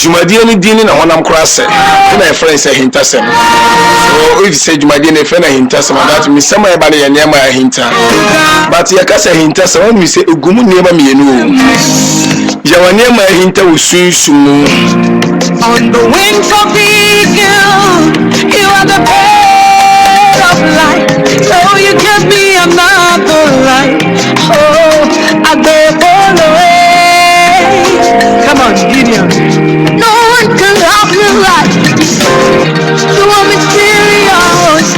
Jumadie ni dini na honam krase na e friend say hintasem so if say Jumadie na friend na hintasem that me say my ba na ye nema hinta but ye ka say hintasem when we say ogumu nema mienu ye wa nema hinta usunsun on the wings of eagle you are the bread of life so you give me another life oh I go away come on Gideon no one can love you like you are mysterious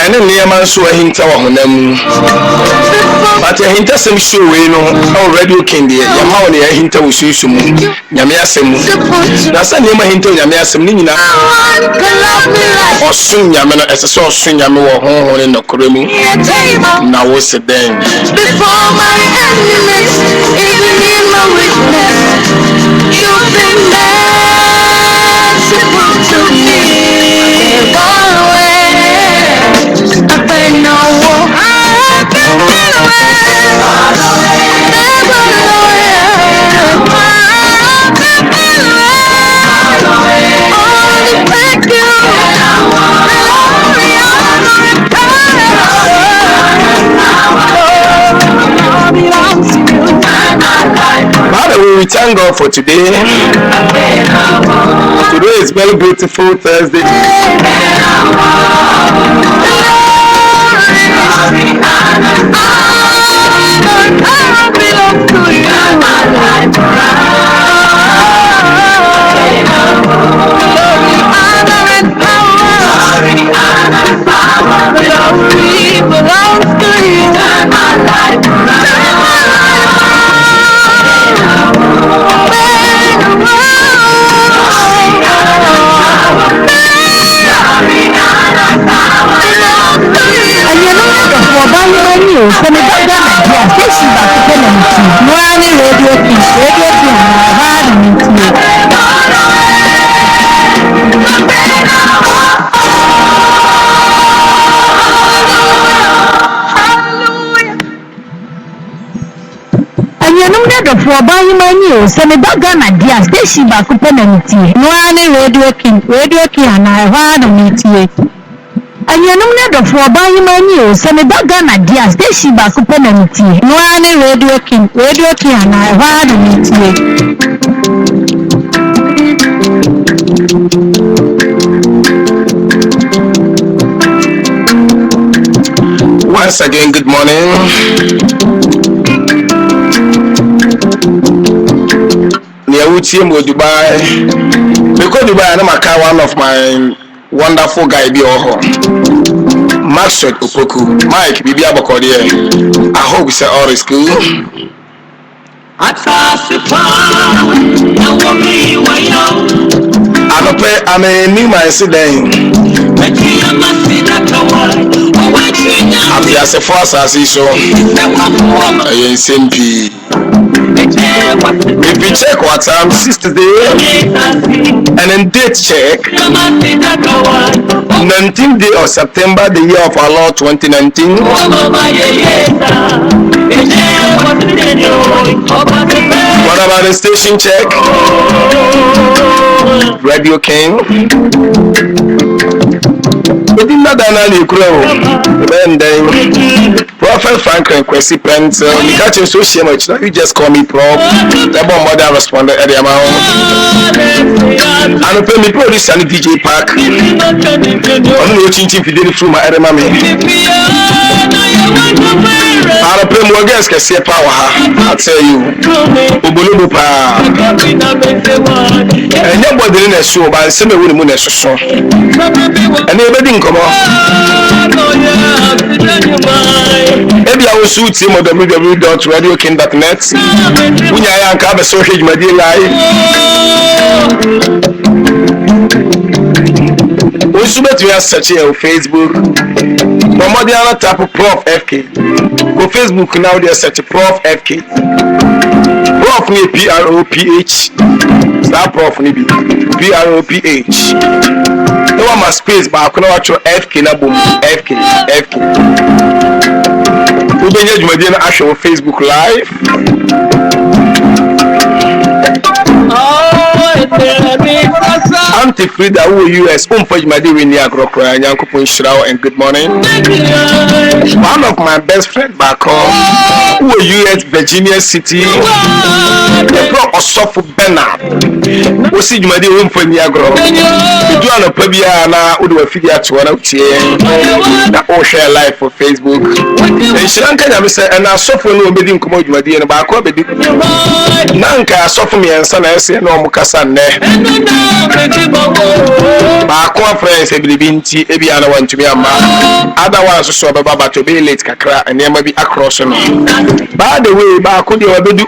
and nema so hinta wa honam but hinta sem show we no already king there ya ma wona hinta usunsun nyame asem na sa nema hinta nyame asem ni nyina osun nyame no esese osun nyame wo honhon ne nokoremu na wo se den before my enemies even in my weakness you've been merciful to me all away I beg no war we thank God for today. Today is very beautiful Thursday. for buying money, so me baga na dia station ba ko penalty. No ani radio king na ha na metie. Ayanum na do for buying money, so me baga na dia station ba ko penalty. No ani radio king na ha na metie. Once again, good morning. Dubai. Because Dubai, I'm one of my wonderful guy be Maxwell Opoku, Mike Bibi Abokodi. I hope you say all is good. I'm a new man today. I'm just a force as he saw. I ain't simply. If you check what time 6th day and then date check 19th day of September the year of our Lord 2019. What about the station check? Radio King. And then Prophet Franklin Kwesi Pence, you got your social much now. You just call me Prof. The bomb mother responded at the amount. And pay me produce and DJ Park. I'm watching TV video through my area, mommy. I'll pay more guests can see power. I'll tell you. Ubulubupa. And nobody in a show, but some of the moon is so. And everything come on. Maybe I will suit him on www.radioking.net. When I am covered social media live. We should be searching on Facebook. Mama tap Prof FK. Go Facebook now they search Prof FK. Prof ni PROPH. Start Prof ni PROPH. No one must space but I can watch your FK na boom FK. We be here Jumadie na show Facebook live. Auntie Frida, who US, Umpajmadi Winia Grokra, Yankupun Shrao, and good morning. One of my best friends back home, who US, Virginia City, the pro Osofu Bernard, who see Jumadi Umpania Gro. You do a Pabia, who do a figure to one of that all share live for Facebook. And Sri Lanka, and I suffer no bidding commodity and back up. Nanka suffer me and son, I say no Mukasan. Back friends, every binti, every other one to be a man. Other ones saw Baba to be late Kakra and there may be across me. By the way, back could you ever do?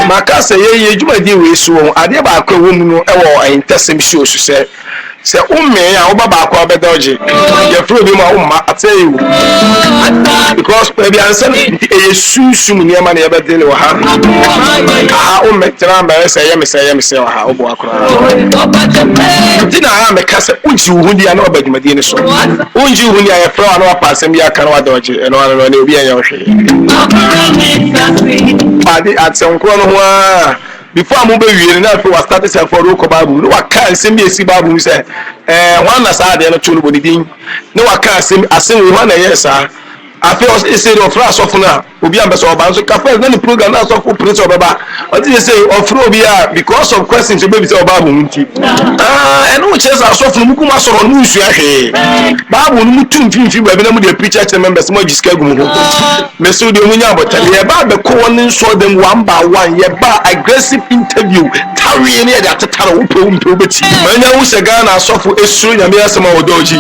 Makasa, you might deal with so I did back a woman or in testing shows, she said. Say, me, I will back up a dodgy. You're through him, I tell you. Because maybe I'm sending a soon near money about dinner. I will make the number, say, how walk around. Dinner, I'm a cassette, which you would know about Medina. So, would you when you are from our pass and be a canoa dodgy and one will be a young shade. But at some corner. Before I move here, now for started for Roko Babu. No, I can't send me a Sibabu. Say, one as I did not tell you. No, I can't send. I send you 1 year, sir. I feel it's a flash of now. Will be ambassador Banzo Cafe. Then the program now of Prince of Baba. What did you say? Of Robia because of questions to baby to Babu. And which is our soft Mukuma so on Mushi. Babu Mutum Finfi, we have been the preacher members, Mojiskagu. Mesu de Munya, but about the corner saw them one by one. Yeba aggressive interview. Tarry any other Taro Pumbity. When I was a Ghana, soft is soon a mere summer doji.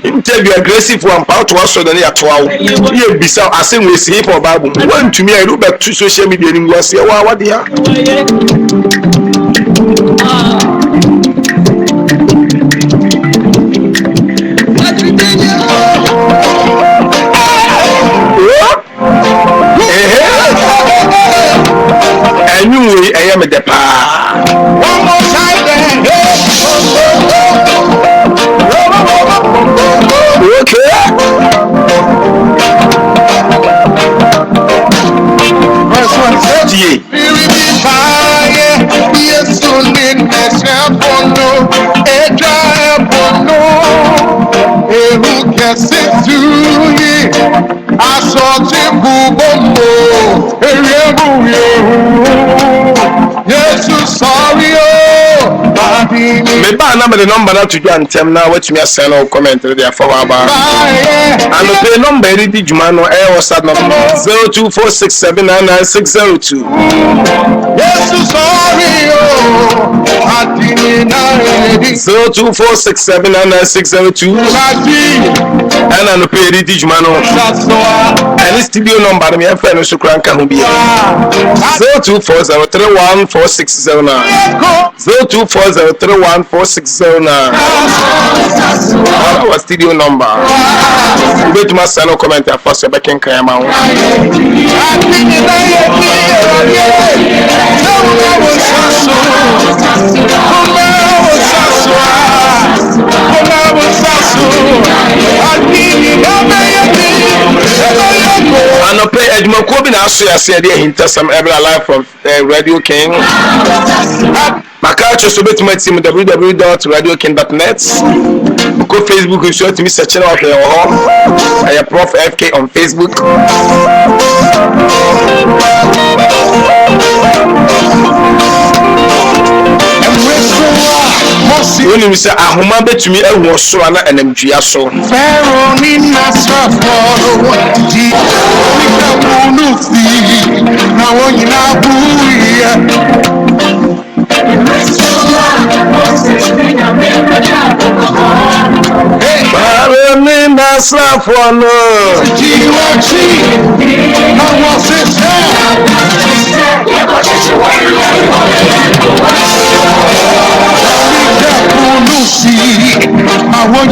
Interview aggressive one part to us so than at 12. Here, beside I sing with hip or Babu. One to me, I look back to social media and was here. What they are. Anyway, I am a depa. One more time then. Okay. Me ba na me the number na to do antem na watumi asend no comment there for aba and the number ready juma no WhatsApp number 0246799602 yes sorry adini 0246799602 and an pay ready juma no and studio number me afa no sukran ka ho bi 0240314609 0240314609 our studio number. Wait to my son no comment and first back in Kayama. And I play Edmond Corbin. I said, he some every live from Radio King. Makacho so bet my team www.radioking.net. Go Facebook, you show to me searching out here. I am Prof FK on Facebook. When you say Ahuma bet me, I was so an MG so. Pharaoh in Nasra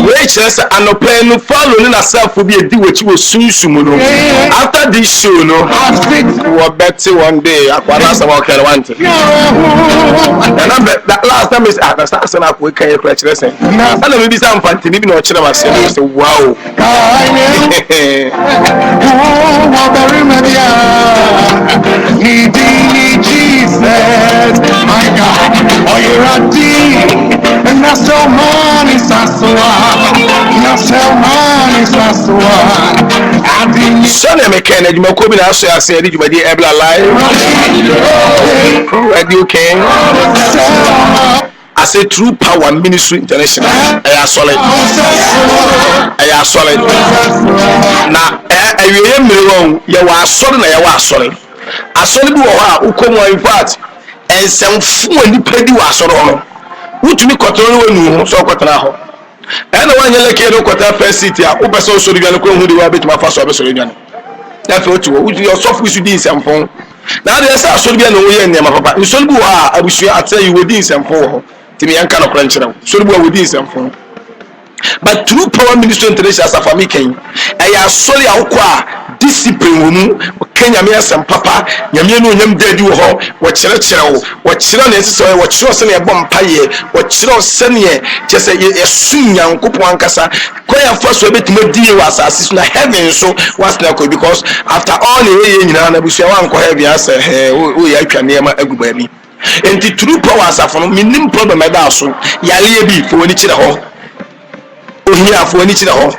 Rachel's and no plan no follow in herself will be a deal with you soon. After this show, no, we bet one day. I want to walk around. And I bet that last time is at the start of we can catch this. And maybe some fancy, maybe not children myself. Wow. Jesus, my God. Sonny McKenna, you may come in and say, I said, you may be able to lie. Radio King. I say True Power Ministry International. I are solid. I are solid. Now, I am wrong. You are solid. I was solid. I solid. Who come in part and some fool and pay you are solid. Who to me control you so got now. And the one you like to got a first city. Open so you can go who do a bit my first service. That's what you would your soft with you some phone. Now there's a soldier no way in Papa. You should go. I wish I tell you within some phone. Timi yanka no crunch now so we within some phone but True Power Ministry International as for me ken I solely akwa discipline mu Kenya me asem papa nyame no nyam dadi wo ho wo kire na esese wo kire se na ebom paye wo kire se ne chese yesu nyankopon ankasa koya faso betima die wa asase na heaven so was na ko because after all ye nyina na busia wan ko heaven asa o ya twa ne ma aguba bi enti True Power asafo minim problem eba so yale bi fo ni kire ho ohia fo ni kire ho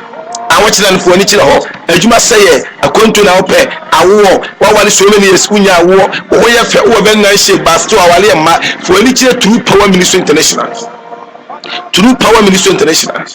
awachira no fo ni kire ho adwuma seye akonto na ope awo wawale so many years unya awo wo ye fe wo ben na she basto awale ma fo ni kire True Power Ministry International True Power Ministry International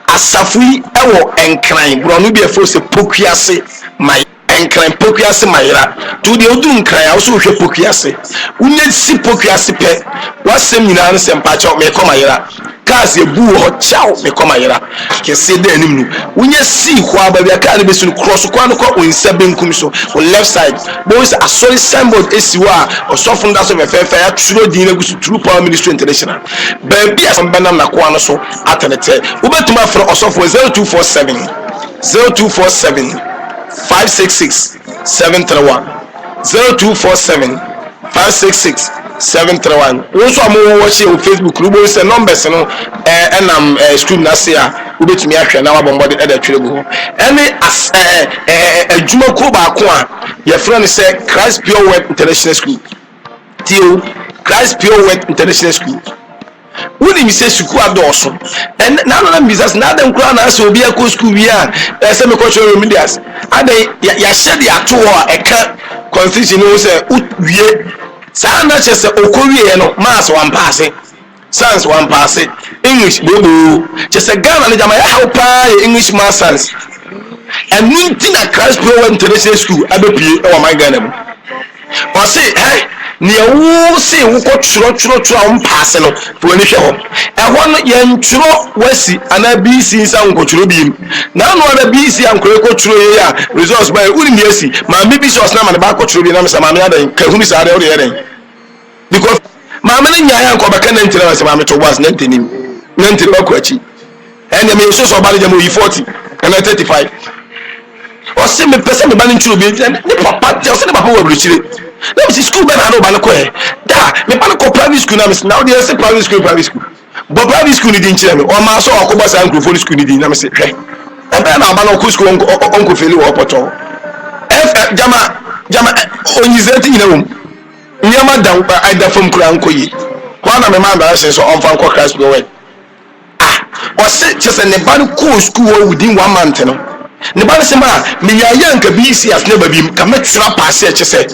asafui ewo enkran bro no bi efo se pokuase mai enkran pokuase mayira to de odu nkran ya so hwe pokuase unya si pokuase pe wasem nyina no se mpacha me komayira kasi ebu ho chao me komayira ke se de anim nu unya si ho ababia ka ne besu cross kwa no ko onse benkum so on left side boys a sorry symbol esiwa osofo nda so fefe ya turo din na gusu True Power Ministry International baby asambana na kwa no so atenete ubetuma fro osofo 0247 566 731 0247 566 731 also am watch on Facebook rubo se numbers no enam screen na se a ubetumi ahwe na wabombode e da twelegu any as adwuma ko ba ko a ye friend say Christ Pure Word International School tio Christ Pure Word International School woni mi se suku adoso and na business na dem kura na se obi akọ school wi a se me cultural medias ade ya shede ato ho eka constitution no se wie sana chese okowie no mass one pass science one pass English bobo chese Ghana na jama ya help English mass science and nintina Christ Pure Word International School abepie e wa my Ghana mu o say hey ni ewu se wo ko churo on pass no fo ni hwe ho e ho no ye nturo wasi ana BC nsan ko churo bi na no ada BC ankore ko churo ye ya results by uri mi esi ma mi bi so na ma ba ko churo bi na me sa ma me adan ka hu mi sa ada o de yeden because ma me nya ya ko ba kan ntira wasi ma me to was na ntini na ntira ba ko achi enya me so so ba le jam yi 40 and 35 o se me pese me ba ni churo bi ni papa je o se ne papa wa bruchire na me school be na no ba no ko e da me ba no ko private school na me now dey say private school but private school ni din chire me o ma so akoba sa microphone school ni din na me say hwe e be na ba no ko school onko feli wo poto jama onyizeti nyina wom nyama dan ba aida fam kura anko yi kwa na me ma ba say so on fan ko Christ Pure Word o say just ne ba no ko school within 1 month no ne ba se ma me ya yanka BC as ne ba bi ka metra pass e chese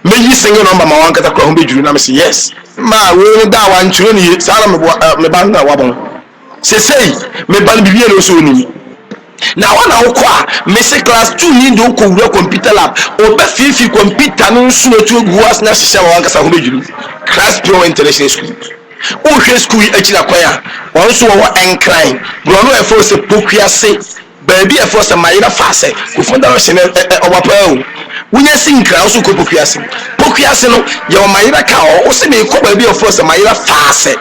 me yi single number ma wan kata kwa humbe juru na me say yes ma we da wan churo ni sala me ba na wabon se sei me ba bi bia no so ni na wana okwa me say class 2 ni ndo ko wura computer lab o ba fifi computer no so no tu gu as na shisha wan kasa humbe juru Class Pure International School o hwe school akira kwaya won so wo enkran bro no e for se pokuase baby e for se mayira fase ku foundation o wa pa o wunya sinkra so ko pokuase no ye o mayira ka o se me ko baby e for se mayira fase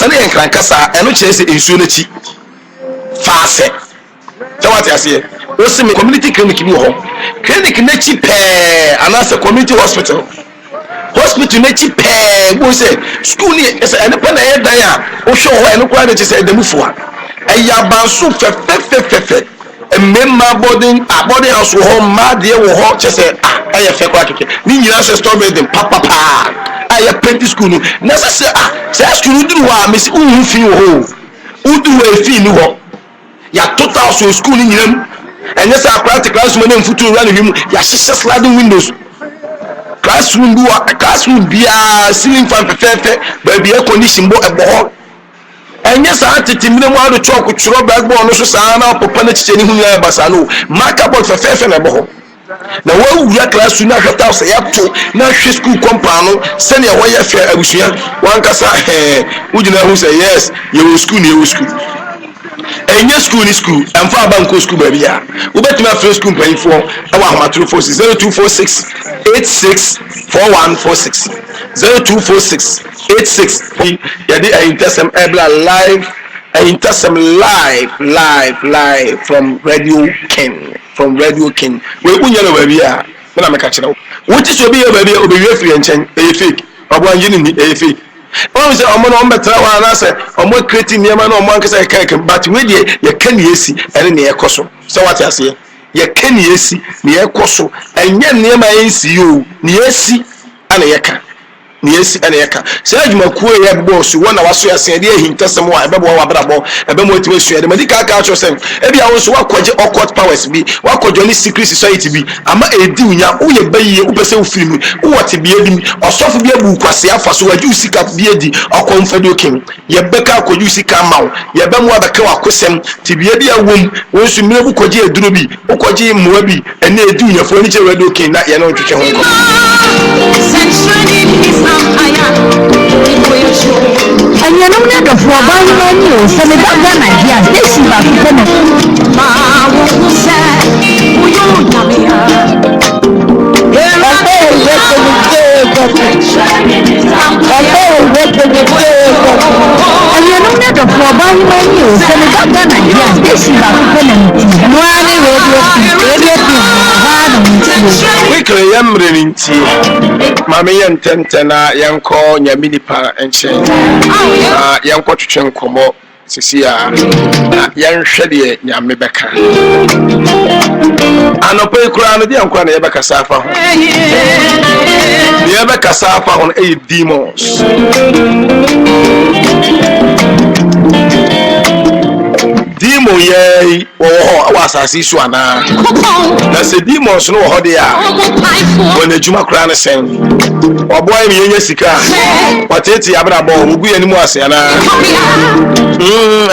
ne enkran kasa eno kire se ensuo na chi fase tawati ase o se me community clinic bi ho clinic na chi pe anasa community hospital na chi pe bo se school ni ese ene pe na ye dan a o hwe ho ene kwa na chi se edamufu a eya bansu fe memma boarding house ho ma de wo ho chese aye fe kwa keke ni nyina se store building papa aye plenty school no na se school duru wa me si unhu fi wo ho uduru e fi ni ho ya total so school ni nyinam ɛnyɛ sɛ akora te classroom ne mfutu wura ne hwim yɛahyehyɛ sliding windows classroom biara ceiling fan fɛfɛɛfɛ baabi air condition bɔ ɛbɔ hɔ ɛnyɛ saa tete mmiri mu ado chalk twerɛ blackboard no so saa na papa no kyekyɛ ne ho nyinaa basa no marker board fɛfɛɛfɛ na ɛbɔ hɔ na wɔawura classroom na ahwɛ taw sɛ yɛato na ahwɛ school compound no sɛnea wɔyɛ fɛ abusua wankasa wogyina ho sɛ yes yɛwɔ school na yɛwɔ school ɛnyɛ school ni school ɛmfa aba nkɔ school baabi a wobɛtumi afrɛ school mpanyinfoɔ ɛwɔ ahomatoro 0246 864146 0246 86 yɛde ɛyintasɛm ɛbla live from radio king wei wonya no baabi a mena meka kyerɛ wo wote sɛ obi yɛ baabi a obɛwie afiri nkyɛn ɛyɛ fake ɔboangye ne ni ɛyɛ fake ɔmo sɛ ɔmo na ɔmo bɛtena hɔ anaasɛ ɔmo kreti nneɛma na ɔmo ankasa yɛka but wei deɛ yɛka ne yɛsi ɛne ne yɛkɔ so sɛ wate aseɛ yɛka ne yɛsi ne yɛkɔ so ɛnyɛ nneɛma yɛnsi yi o ne yɛsi ana yɛka ne yɛsi ana yɛka sɛ adwumakuo yɛ bɛbɔ so wɔn na waso yɛsɛn de ahintasɛm a ɛbɛbɔ wɔ abrabɔ ɛbɛmo atumi asua de madi kaka akyerɛ sɛ ebi a wo nso wakɔgye occult powers bi wakɔgye ne secret society bi ama ɛdi wunya woyɛ bɛyie wopɛ sɛ wofiri mu wowɔ tebea bi ɔsɔfo bi abu kwase afa so wagye wo sika bi adi ɔkɔmfado king yɛbɛka akɔgye wo sika ma wo yɛbɛmo abɛka wakosɛm tebea bi awom wo nso mmerɛ bu kɔgye aduro bi wokɔgye mmoa bi ɛne ɛdi wunyafoɔ ne kyerɛ radio king na yɛne ntwetwe ho nkɔ ɛnuanom ne adɔfoɔ ɔbaa yi n'ani o sɛ meba ghana di a station baako pɛ no ɛnuanom ne adɔfoɔ ɔbaa yi n'ani o sɛ meba ghana di a station baako pɛ no noa ne radio pin haa na ntie wikere yɛ mmerɛ ne ntie maame yɛ ntɛntɛ na yɛnkɔ nyame nipa nkyɛn na yɛnkɔ twetwe nkɔmmɔ sisi a na yɛnhwɛ deɛ nyame bɛka anɔpa yi koraa no deɛ nkora na yɛbɛkasa afa ho deɛ yɛbɛkasa afa ho no ɛyɛ demons demon yɛ wɔwɔ hɔ wɔ asase so anaa na sɛ demons no wɔ hɔ deɛ a wɔn adwuma koraa no sɛn ɔboa mi yɛnya sika wɔtete abrabɔ wɔgu yɛn anim ase anaa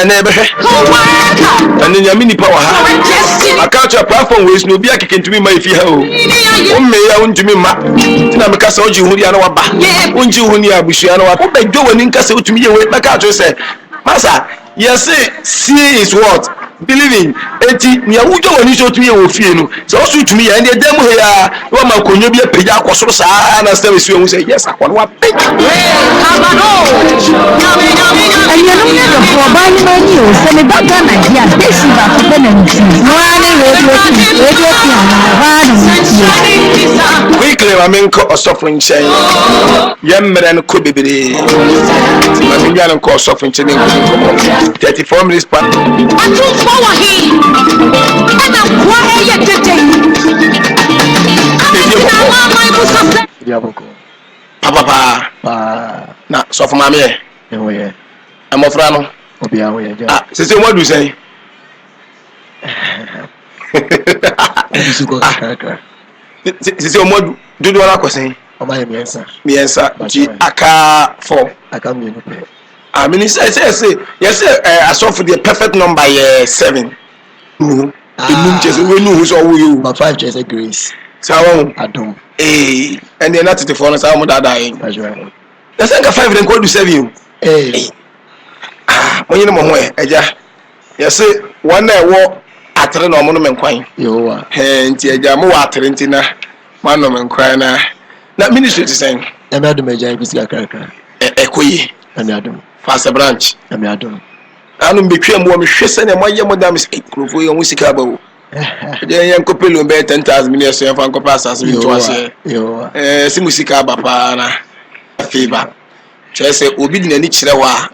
ɛnɛ yɛbɛhwɛ ɛnɛ nyame nipa wɔ ha aka kyerɛ platform wei so na obi akeke ntumi ma yɛfi ha o wommɛyi a wontumi mma ntina meka sɛ wogye wo ho deɛ na waba wongye wo ho ni abusua no wobɛdwo w'ani nka sɛ wotumi yɛ wei mɛka kyerɛ sɛ masa yes see is what believing eti ni awujo woni so tumi e wo fie no so so tumi ya ndi edem he ya wo ma konyo bi apagya akosoro saa na sɛ esu ehu sɛ yes akɔ no wa pe ɛnuanom ne adɔfoɔ ɔbaa yi n'ani o sɛ meba ghana di a station baako pɛ na ntie noa ne radio pin haa na ntie quickly ma menkɔ ɔsɔfo nkyɛn yɛmmerɛ no kɔ bebree ma menwa no nkɔ ɔsɔfo nkyɛn ne nkɔmmɔ 34 minutes pa atumfo wɔ he ɛna nkoa ɛyɛ tete papa na sɔfo maame yɛ mmɔfra no sese mo adu sɛn sese mo adu dodo ara kɔ sɛn miɛnsa ti aka 4 amini say yes asɔfo the perfect number yɛ 7 enum kyese we nu so wo yo but 5 kyese grace sawo adom and na 34 no sawo mo dada yin na say nka 5 den ko do 7 mo yin mo ho eja yes one na ɛwɔ atere na ɔmo no menkwan yehowa nti eja mo wɔ atere nti na mo no menkwan na ministry ti sɛn ɛna adom eja bi sika kakra ekoyi ɛna adom fast branch ɛna adom anu mbetwe mo hwɛ sɛ na mo yɛ mo dam sɛ krofo yɛ ho sika bawo yɛn nkɔpɛ lo bɛyɛ 10,000 million so yɛn fa nkɔpɛ asase bi to ase si mu sika aba paa na favor kyerɛ sɛ obi di n'ani kyerɛ hɔ a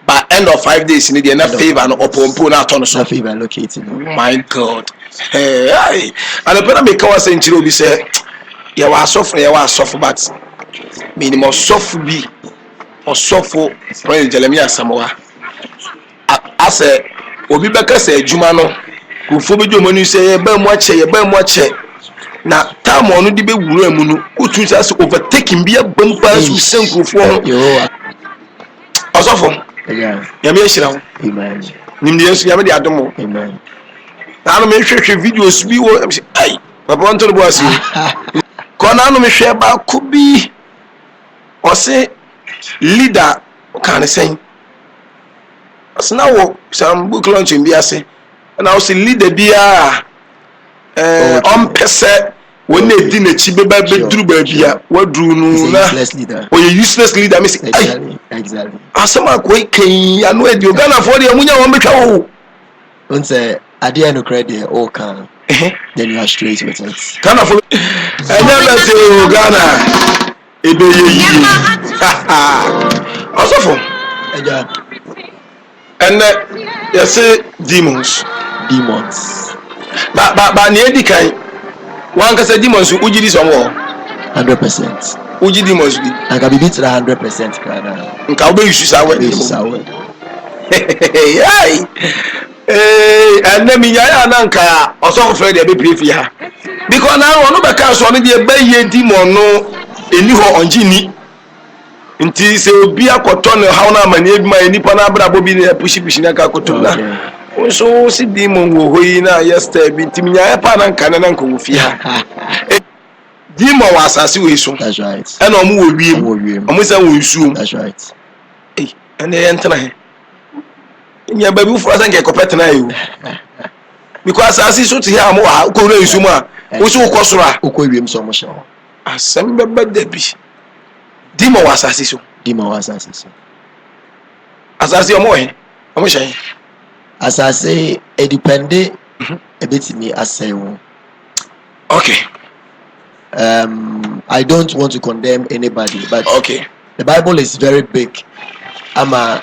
by end of 5 days ni deɛ na favor no ɔpɔmpo na atɔ no so favor locating my god anɔpɛ na meka wa sɛ nkyerɛ obi sɛ yɛwɔ asɔfo but minimum ɔsɔfo bi ɔsɔfo Prince Jeremiah Samoa asɛ obi bɛka sɛ adwuma no Kufo be jomo ni say ba mu ache na time ono di be wura mu no utu say overtaking bia bampa su senkufo ho Yo. osofo Yeah. ya me hira ho Amen. nimde yesu ya me de adomo Amen. na no me hwehwe videos bi wo ai papa won to no bo asi ko na no me hwe ba ko bi o se leader kan sen asna wo some book launch bi ase na o se leader bia on pese when they di na chi be ba beduru ba bia waduru no na o useless leader me say ai Exactly. asama ko kan anu e di o Ghana for dey munya won betwa wo Unse ade no credit all can. Then you are straight with it. Ghana for enya be say Ghana e be yi asofo Eja and you say demons ba ne edi kan wan ka say demons uji di somo 100%. uji demons di Aka be beat 100% kana. nka obe issue sa we yai and me nya na nka osofo fred e be pray fi ha because now ono be ka so no de be ye demon no eni ho onjini nti se obi akoto no ha na amani eduma enipa na abra bobi na pushi na ka akoto na so si demon wo hoyi na yesterday bi nti nya pa na nka na nka wo fi ha demon wa asase we so That's right. and omo wo wiem omo se wo nsuom That's right. and e ntena he nya baby ufura san ke kopet na you because asase so to here am wa ko na nsuom a wo so ko soro a Ukowiem so mo shawo. asem beba da bi demon wa asase so Dima was asase. asase omo he omo hye Asase e depende a bit me asewo. okay I don't want to condemn anybody, but okay the Bible is very big. Ama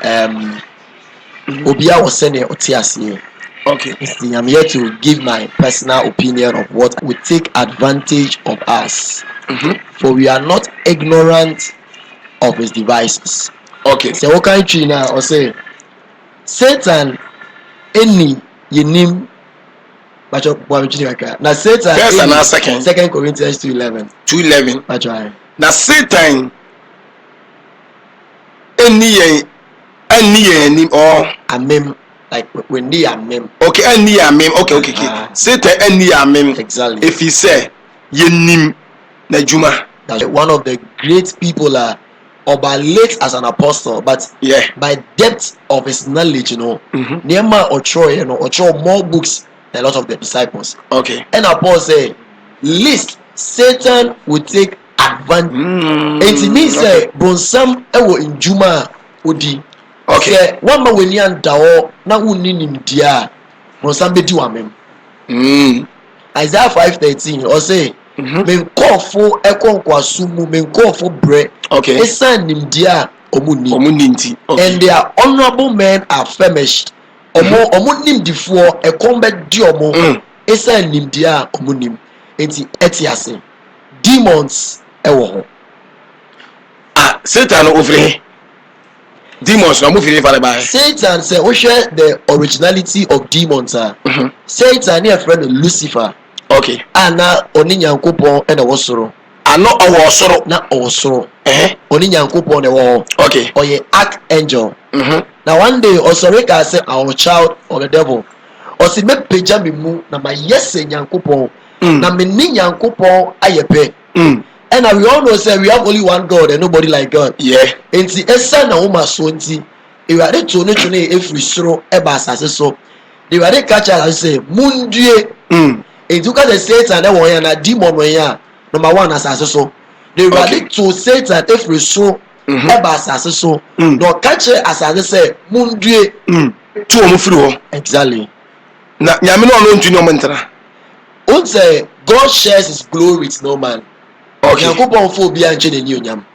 Obia was saying otiase. okay I'm here to give my personal opinion of what would take advantage of us. For we are not ignorant of his devices. okay Say what country now or say Satan any yenim but now Satan first and second 2 Corinthians 2:11. 2:11 That's right. na Satan any ni or Amem like when they amem. okay any amem okay Satan any amem Exactly. if he say yenim na juma That's one of the great people Oba late as an apostle, but yeah by depth of his knowledge, Nehemiah or Troy, more books than a lot of the disciples. okay And Paul say, least Satan will take advantage. And it means say, Bronsam ewo in Juma odi. okay Say one man when yan dawo na uni nim dia. Bronsam be diwamem. Isaiah 5:13 or say, men kofo ekonkwasu men kofo bre. okay Esan nim dia omuni. omuninti okay And their honorable men are famished. Omo nim difuo ekombe di omo. Esa nim dia omo nim. Enti etiase. Demons ewo ho. Satan over demons na move in for by Satan say we share the originality of demons. Satan ne friend Lucifer. okay Ana oni nyankopon e na wosoro. ano owo soro Na wosoro. Oni nyankopon na wo. okay Oye archangel. Now one day Osoreka said our child of the devil. Osi me peja me mu na ma yese nyankopon. Na me ni nyankopon ayepe. And we all know say we have only one God and nobody like God. yeah Enti esa na wo maso nti e wade to ne efiri soro e ba asase so. The wade catch us say mundue. Enti ka the Satan e won ya na demon won ya number 1 asase so. The wade to Satan efiri soro e ba asase so. No catch asase say mundue. tu omo firi ho Exactly. na nyame no no ntuni omo ntena Won't say God shares his glory with no man. okay Nyankopon fo bi anche ne nyonyam.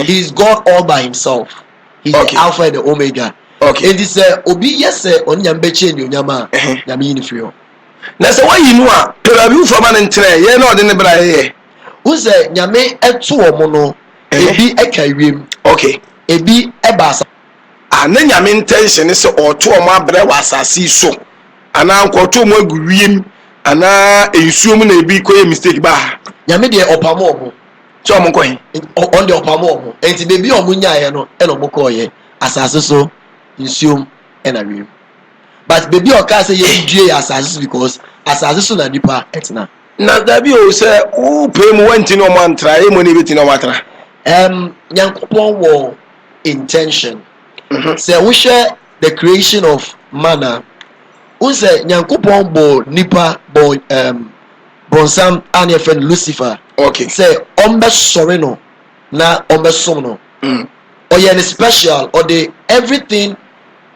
He is God all by himself. He is the Alpha and the Omega. okay And this obi yese onyam beche nyonyam a nyame yin firi ho. na se wa yinu a perabi ufo ma ntena ye na ode ne bra ye Won't say nyame eto omo no ebi eka wiem. okay Ebi eba asa. na nyame intention se oto omo abra wa asase so ana nkoto mo agu wiem ana ensuo mu na ebi koye mistake ba nyame de opamo omo so mo kohe on de opamo omo enti bebi omo nyae no e no mo koye asase so nsuo na wiem but bebi o ka say ye due asase so because asase so na nipa etina na dabi o se o pe mu wanti no man tra e mo ne beti no matra nyankopon wo intention say we share the creation of man unse nyankopon bo nipa bo bonsam ane friend Lucifer okay say ombe sorry no na ombe som no oye ni special or the everything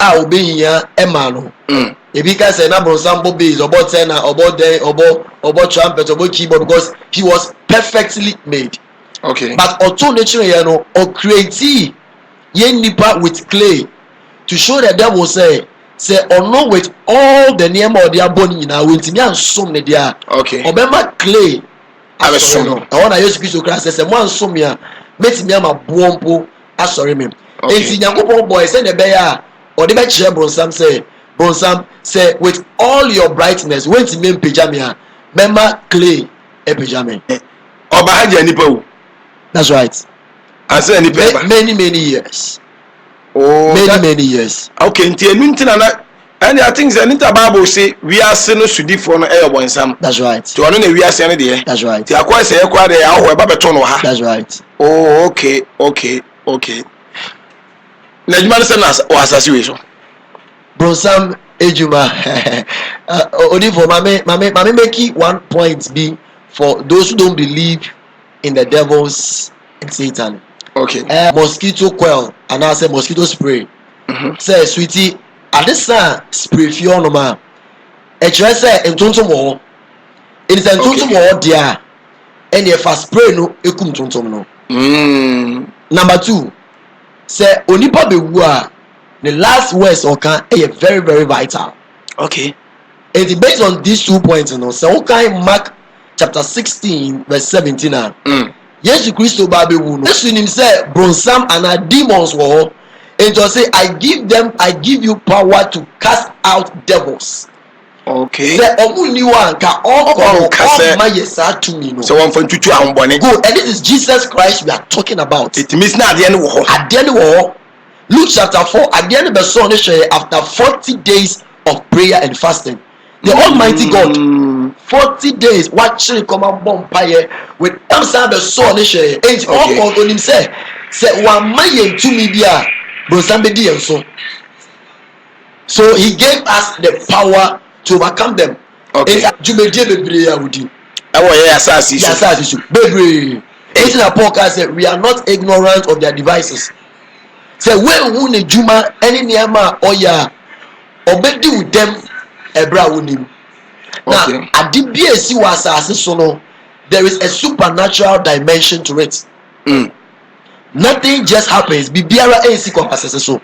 a obeyiya ema no ebi ka say na bonsam bo bass obo tenor obo den obo trumpet obo keyboard because he was perfectly made okay but oto nature here no or create ye nipa with clay to show the devil say or no with all the name of their body na wentimi ansom ne dia okay obema clay abesom no I want Jesus Christ Christ say mo ansom ya metimi ama boompo asori me enti nyankopon boy say ne be ya o de be kire bronsam say with all your brightness wentimi mpagya me a mema clay epagya me oba haja nipa wo that's right I say nipa many years oh many years okay nti enu ntina na and I think that the Bible say we are sin no sudi for no e bonsam that's right to ono na we are sin de that's right ti akwa say ekwa de aho e ba beto no ha that's right oh okay na juma se na o asase we so bronsam ejuma only for mame make one point be for those who don't believe in the devils and Satan okay mosquito coil and I say mosquito spray say sweetie at this spray fio no ma e kire say entontom wo it is entontom wo dia and if a spray no ekum tontom no number 2 say onipa bewu a the last words okan e very very vital okay and based on these 2 points no say okan Mark chapter 16 verse 17 Yesu Christo ba bewu no Yesu nim say bronsam and demons wo and just say I give you power to cast out devils okay say omuni wa nka all my yesa to me no so one for tutu ahonbone go and this is Jesus Christ we are talking about it means na ade ne wo ade ne wo Luke chapter 4 ade ne be so ne share after 40 days of prayer and fasting the Almighty God 40 days watching come and bompaye with amsa be so ne share and all on him say one maye to me bia bro somebody and so he gave us the power to overcome them okay jumedie bebre ya wudi awo ye asasi so bebre anything that Paul said we are not ignorant of their devices say when who ne juma any niama oya obedi with them ebra wunim now adibia si was asase so no there is a supernatural dimension to it nothing just happens bibiara ensi kwa asase so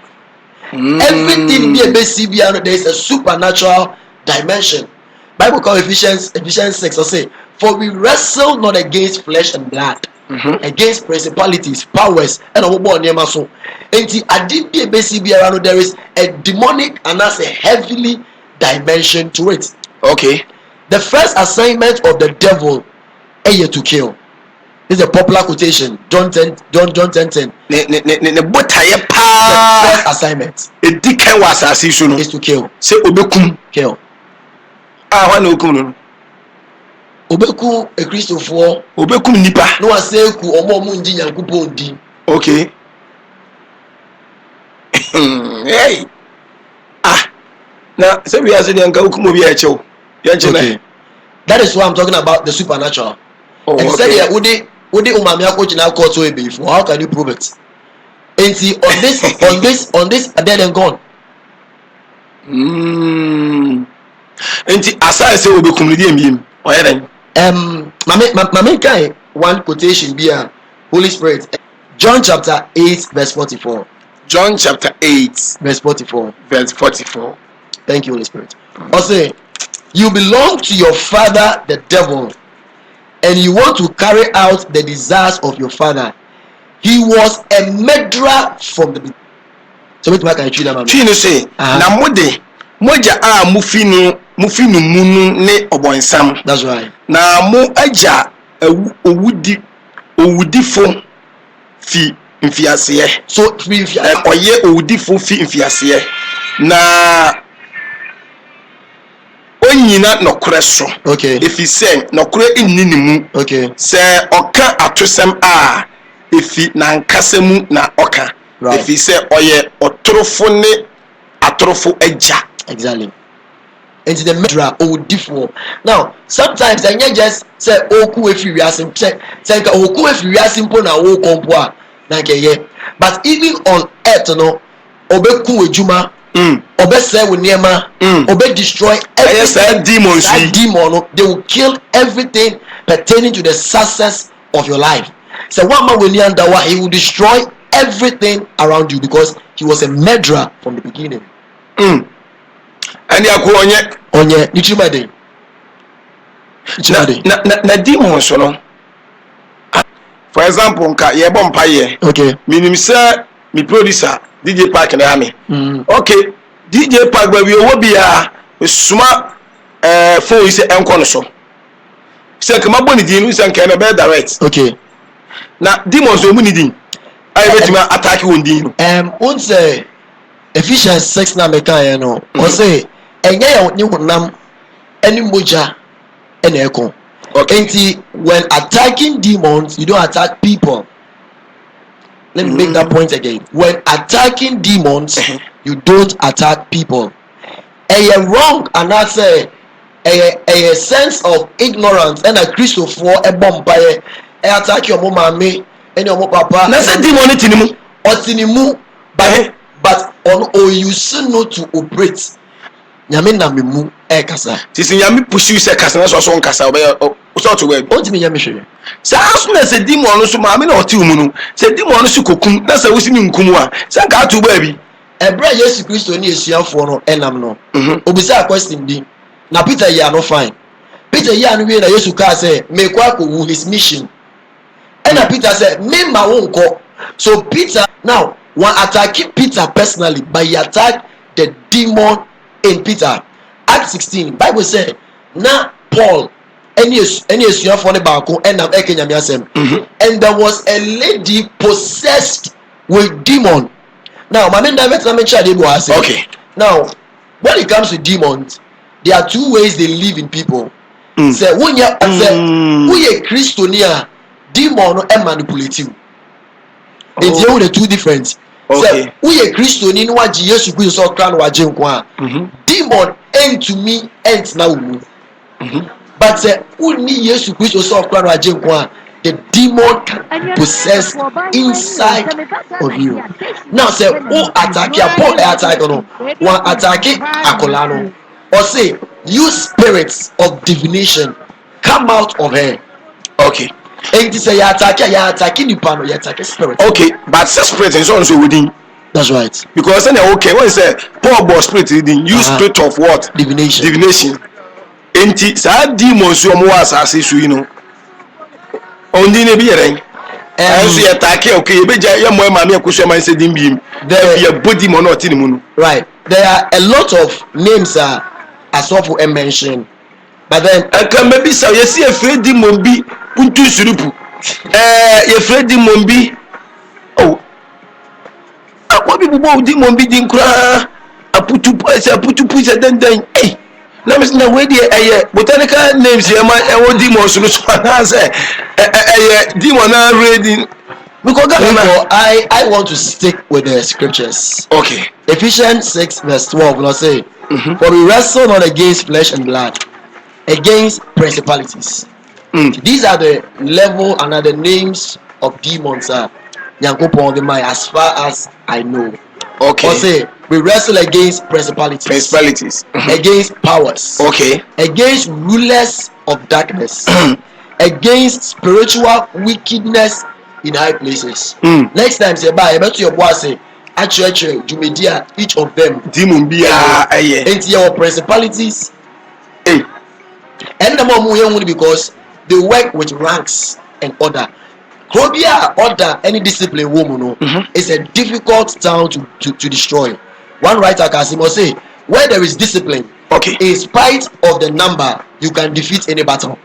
everything be a bcbr there is a supernatural dimension Bible call Ephesians 6 or say for we wrestle not against flesh and blood against principalities powers and obo onema so enti adi be a bcbr there is a demonic and as a heavenly dimension to it okay the first assignment of the devil is to kill. This is a popular quotation. John 10:10. Ne botaye pa. The first assignment. Edi kan wa asase so no is to kill. Say obekum. Kill. Wa na okum no. Obeku a Christopher. Obekum nipa. No one say ku omo nji Nyankopon di. Okay. Hey. Na say we are saying nka okum obi a chew. Okay. That is why I'm talking about the supernatural. Oh, and okay. said yeah, Udi umami akochi na court so before. How can you prove it? And see on this dead and gone. Enti asai say obekum ni dem oyeren. Mame kai one quotation be a Holy Spirit. John chapter 8 verse 44. John chapter 8 verse 44. Verse 44. Thank you, Holy Spirit. Also, you belong to your father, the devil, and you want to carry out the desires of your father. He was a murderer from the beginning. So what can you say? Chino say, na mode moja a mufinu mufi no mu ne obonsam. That's right. Na mo agya owudifo fi mfiase. So mfiase. Oye owudifo fi mfiase. Na onyina nokore so. Okay. Efi se nokore inni ni mu. Okay. Se oka atosem a efi na nkasa mu na oka. Right. Efi se oye otorofo ne atorofo agya. Exactly. Into the medra owudifo. Now, sometimes I just say oku efi wiase say oku efi wiase mpo na wo kompo a na nkeye. But even on earth no obeku ejuma obese wo niema obe destroy everything. Demons That demon they will kill everything pertaining to the success of your life. So one man will he will destroy everything around you because he was a murderer from the beginning. And Onye nichimade na demons no. For example, nka ye bom paye. Okay. Minim say mi producer DJ Park na ame. Okay, DJ Park ba wi owo bia suma phone say enko no so. Say kama boni din say nka na be direct. Okay. Na demons o mu ni din. Ayi betima attack won din no. On say Ephesians 6 na meka ye no. O say enye ya ni honam eni moja ene eko. Okay. And when attacking demons, you don't attack people. Let me make that point again. When attacking demons, you don't attack people. A wrong and that's a sense of ignorance and a Christo for a bomb by attack your mama me and your papa. Na say demon tinimu or tinimu but on you still know to operate. Nyame na memu kasa. Tisi nyame pursue se kasa na so nkasa obe so to we. Ontimi nyame hwe. Sa aso na se demon no so ma me na oti umu no. Se demon no so kokum na se wosi ni nkum a. Se nka atu ba bi. Ebra Yesu Kristo ni esuafo no enam no. Obisa question bi. Na Peter ya no fine. Peter ya no we na Yesu ka say me kwa ko wu his mission. And Peter said me ma wonko. So Peter now one attacking Peter personally but he attacked the demon in Peter. Acts 16 Bible said na Paul any esuafo ne baako enam ekenya me asem. And there was a lady possessed with demon. Now my main direct was okay. Now when it comes to demons, there are two ways they live in people. Say when you say who a Christiania demon no manipulate you. It's here with the two different. Say who a Christian no waji Yesu Kristo so kra no waje nko a. Demon end to me end na umu. But say who ni Yesu Kristo so kra no waje nko a, the demon can possess inside of you. Now say who attack ya Paul attack no one attack akola no or say you spirits of divination come out of her. Okay. And say you attacking nipa no you attack spirit. Okay, but spirit is also within. That's right. Because then okay, when you say Paul was spirit within, you spirit of what? Divination. Divination. Enti sa demons yo mo asase so you know. Ondi ne bi yeren. So you attack okay, you be ya mo ma me akuso man say dim bim. There be a body mo not in mu no. Right. There are a lot of names as well for mention. But then can maybe say you see a Freddy Mombi puntu surupu. You Freddy Mombi. Oh. Akwa bi bubo di Mombi din kura aputu pusa den. Eh. Na me na we dey botanical names here ma e wo demon so so na say demon na reading. Because I want to stick with the scriptures. Okay. Ephesians 6 verse 12 will say, for we wrestle not against flesh and blood, against principalities. These are the level and are the names of demons as far as I know. Okay. Or say we wrestle against principalities. Against powers. Okay. Against rulers of darkness. Against spiritual wickedness in high places. Next time say bye, bet your boss say actually Jumedia, each of them demon be into your principalities. And the more because they work with ranks and order. Krobia order any discipline woman is a difficult town to destroy. One writer Kasimo say where there is discipline, Okay. In spite of the number, you can defeat any battle.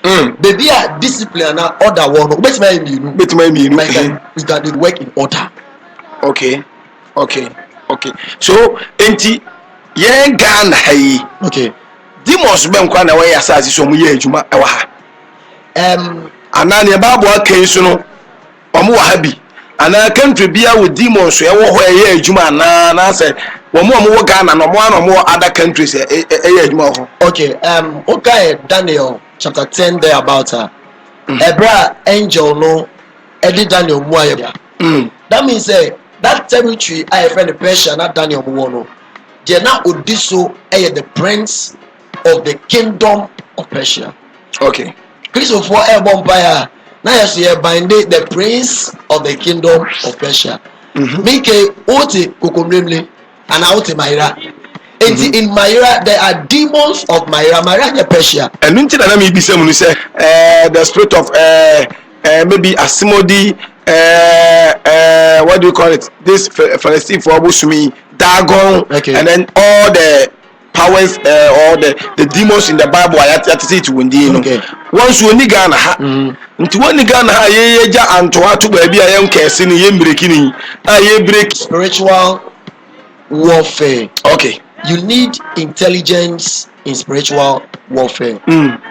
Baby, discipline and order one. Bet my you can work in order. Okay. So enti yen Ghana hayi. Okay. Demons be nkwa na we asase so mu ye adwuma e wa ha. Ana ne Bible akan so no omo wa ha bi. Ana country bia with demons e wo ho e ye adwuma na say omo wo Ghana no mo other countries e ye adwuma ho. Okay, okay, Daniel chapter 10 there about her. Ebra angel no edi Daniel mu aye. That means that territory I friend the Persia not Daniel mu no. They na odiso the prince of the kingdom of Persia. Okay. Christopher Empire now you bind the prince of the kingdom of Persia. Make ote kokomlemle and out Myra. In Myra there are demons of Myra Persia. And until na me be say the spirit of maybe Asimodi what do you call it? This Philistine for Abusumi, Dagon, okay. And then all the powers or the demons in the Bible I say to win. Okay. Once you Ghana ha nti woni Ghana ha ye ja anto ato ba bia ye nkese ni ye mbrekini ye break spiritual warfare. Okay. You need intelligence in spiritual warfare.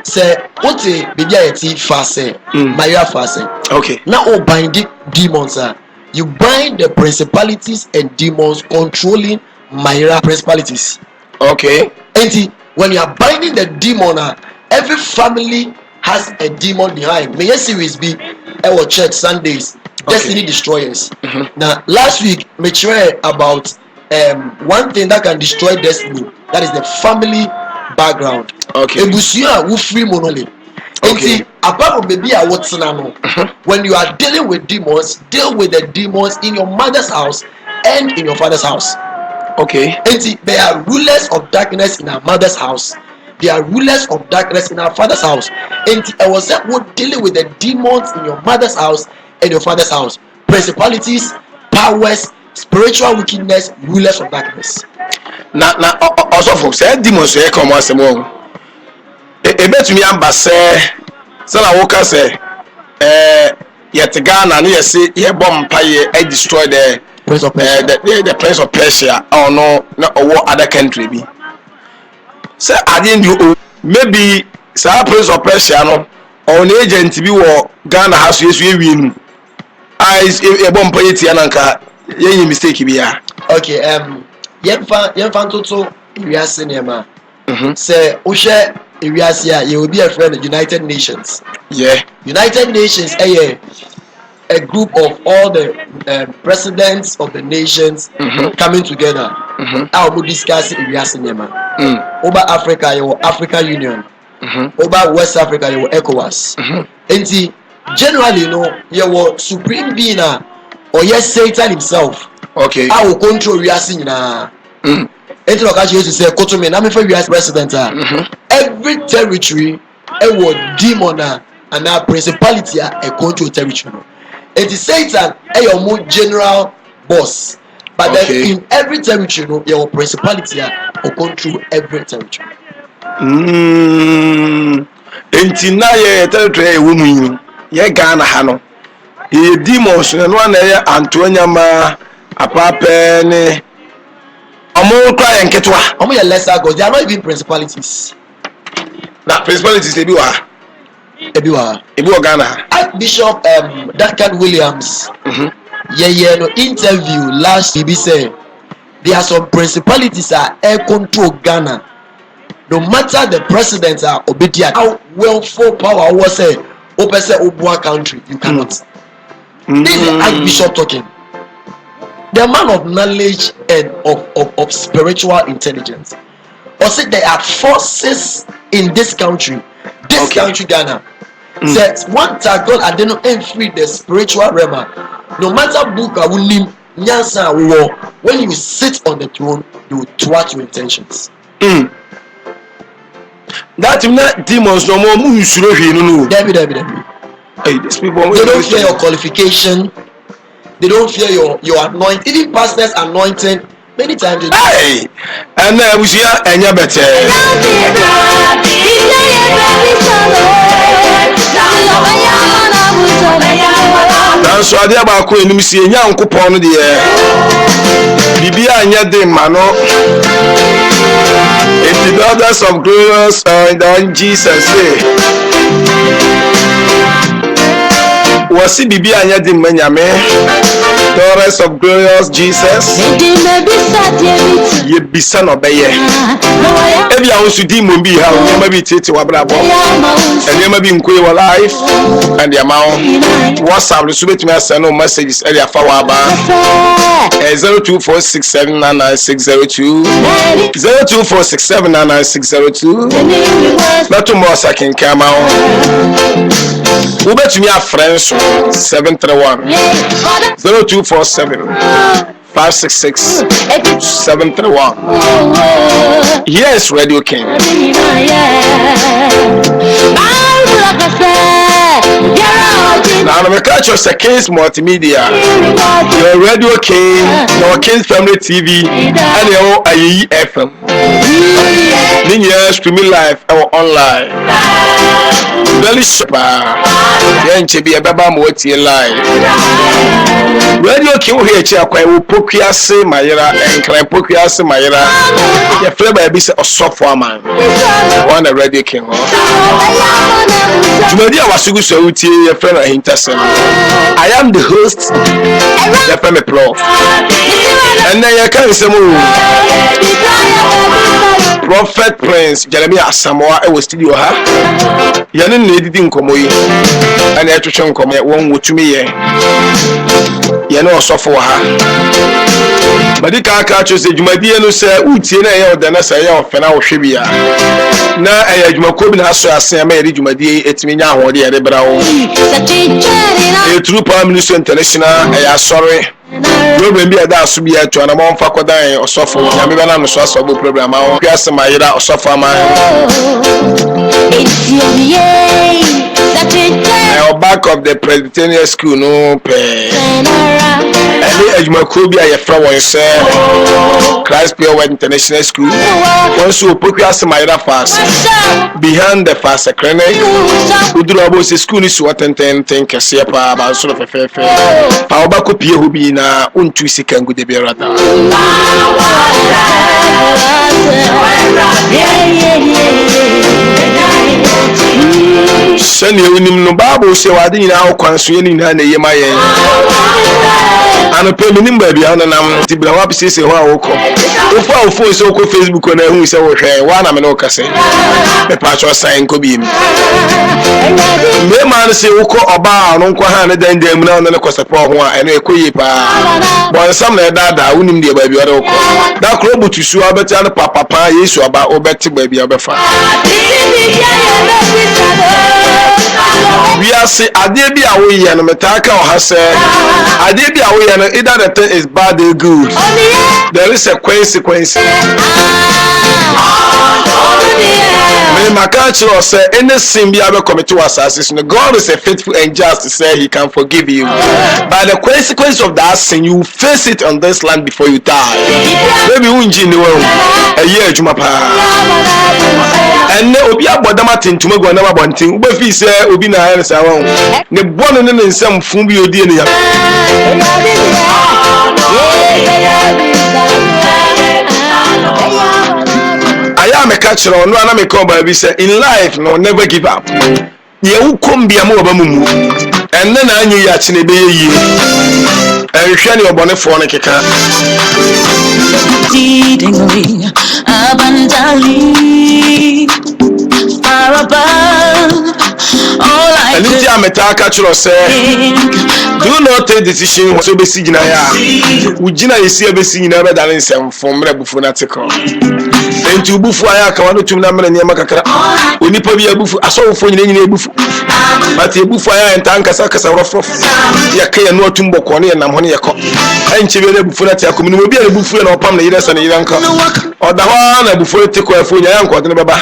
Say what baby ayeti fase Maria fase. Okay. Now oh bind demons you bind the principalities and demons controlling Myra principalities. Okay. And when you are binding the demon, every family has a demon behind. May your series be our church Sundays, Destiny Destroyers. Now, last week, we shared about one thing that can destroy destiny. That is the family background. Okay. Ebusia who free monoli. Okay. Apart from baby, what's now? When you are dealing with demons, deal with the demons in your mother's house and in your father's house. Okay. And there are rulers of darkness in our mother's house. There are rulers of darkness in our father's house. And I was dealing with the demons in your mother's house and your father's house. Principalities, powers, spiritual wickedness, rulers of darkness. Now also folks, demons say come once more. Bet me am basse. So na woka say yet Ghana no say ye bomb pie destroy the Prince of Persia. The Prince of Persia or no other country be. Say I didn't do maybe say Prince of Persia no or an agent be wo Ghana house yes we win. I bomb pie ti ananka ye mistake be ya. Okay, yemfa toto wiase nema. Say o share wiase a you will be a friend of United Nations. Yeah. United Nations a group of all the presidents of the nations coming together. I will discuss wiase nema. Over Africa, you African Union. Over West Africa, you ECOWAS. And generally, you supreme being or yes, Satan himself. Okay. I will control wiase na. Enti no catch you say kotomi na me for US president every territory a demon and a principality a control territory. Enti Satan your more general boss, but then in every territory your principality a control every territory. Enti na ye territory e wo mu ye Ghana ha no ye demons no na ye Antonia ma apapa ne omo kwa enketwa omo ye lesser gods, they are not even principalities. Na principalities e bi wa Ghana. Archbishop Duncan Williams no interview last week say there are some principalities air control Ghana. No matter the president are obedient, how well full power was say open say Obua country, you cannot. This is the Archbishop talking. The man of knowledge and of spiritual intelligence. Or say there are forces in this country, country Ghana. Says one time God I didn't free the spiritual realm. No matter book I will name Nyansa war, when you sit on the throne, you will thwart your intentions. That demons no more mu usuro hwe no. David. Hey, these people they don't fear your qualification. They don't fear your anointing. Even pastors anointing many times. Hey, and Busia and Yabete. Now, so I did about Queen Lucy and young coupon the air. Bibia and Yade Mano. It's the daughters of glorious and Jesus say. Was it Bibia and Yade Manyame? Daughters of glorious Jesus. Ye be son of Baye. Every house to demon be how you may be taken to Abrabo. And you may be in Quay life and the amount. WhatsApp the submit me as no messages area for Waba 0246799602 0246799602. Not tomorrow second come out. Who bet me a friends 731 0247 566 731. Yes, Radio King. Now, I'm catch us a King's Multimedia, your Radio King, your King's Family TV, and your IEFM. Then you streaming live or online. Very super. Then to be a baba moti live. Radio King here, Chakwa, who Pokiase Mayra and Clan Pokiase Mayra. Your flavor be a software man. One a Radio King. Today I was so good your friend Hinterson. I am the host, the family prof. And then you can say Prophet Prince Jeremiah Samoa I was studio ha. Yanin needing Komoy and I to show come one with me. You know so for her. But the car catches the Jumadia no say Utina than I say of an hour shibia. Now I Jumakobin has to say I made Jumadia it's me now or the other brow. A true Prime Minister International, I am sorry. You may be a dance to be a to an amount for Kodai or Sofo. I'm even on the source of the program. I'll pass my ira or Sofa. I'll back of the Presbyterian school, no pay. And you might be a friend when you say Christ Pure International School. Once you put your Samira fast behind the fast clinic, who do about the school is what and think a sepa about sort of a fair. Power back up here who be na untwisi can go the berata. Send you in the Bible, so I didn't know concerning her name. And a permanent baby, and I'm the Blawap says, "Who are if our phone so called Facebook on who is our hair, one I'm an occasion. The patch was saying, Kobe. Me man say, Oko or bar, Uncle Hannah, then them now, and the cost of poor and a quipa. But some like that, I wouldn't be a baby. That club to sue about the papa, yes, about Obeti baby. We are say Adebi away and Metaka has said Adebi away and either the thing is bad or good. There is a consequence. When my culture say any sin be able to commit to assassination, God is a faithful and just to say He can forgive you. But the consequence of that sin, you face it on this land before you die. Maybe unji ni wewe a year jumapa. And obi abodamatin to me go na bontin. Ube fi say obi na ya sa won. Ne bonu ne nsam fun bi odi ne ya. I am a catcher on one of my say in life, no, never give up. You come be a more mumu, and then I knew Yachine be ye. And Shani or Bonnet for Nikaka. Exceedingly abundantly far above all I and if I'm a catcher say, do not take decision what's be seen. Ujina is here be seen never than in some form of fanatical. And to Bufaya, Kawano to Naman and Yamakaka. We need to be a buff. I saw for you buff. But a Bufaya and Tankasakas are off. Yaka no Tumbo Koni and Namoniaco. And Chivena Bufunata community will be a buff and open leaders and Iranka. Or the one before you take away for your uncle and Baba.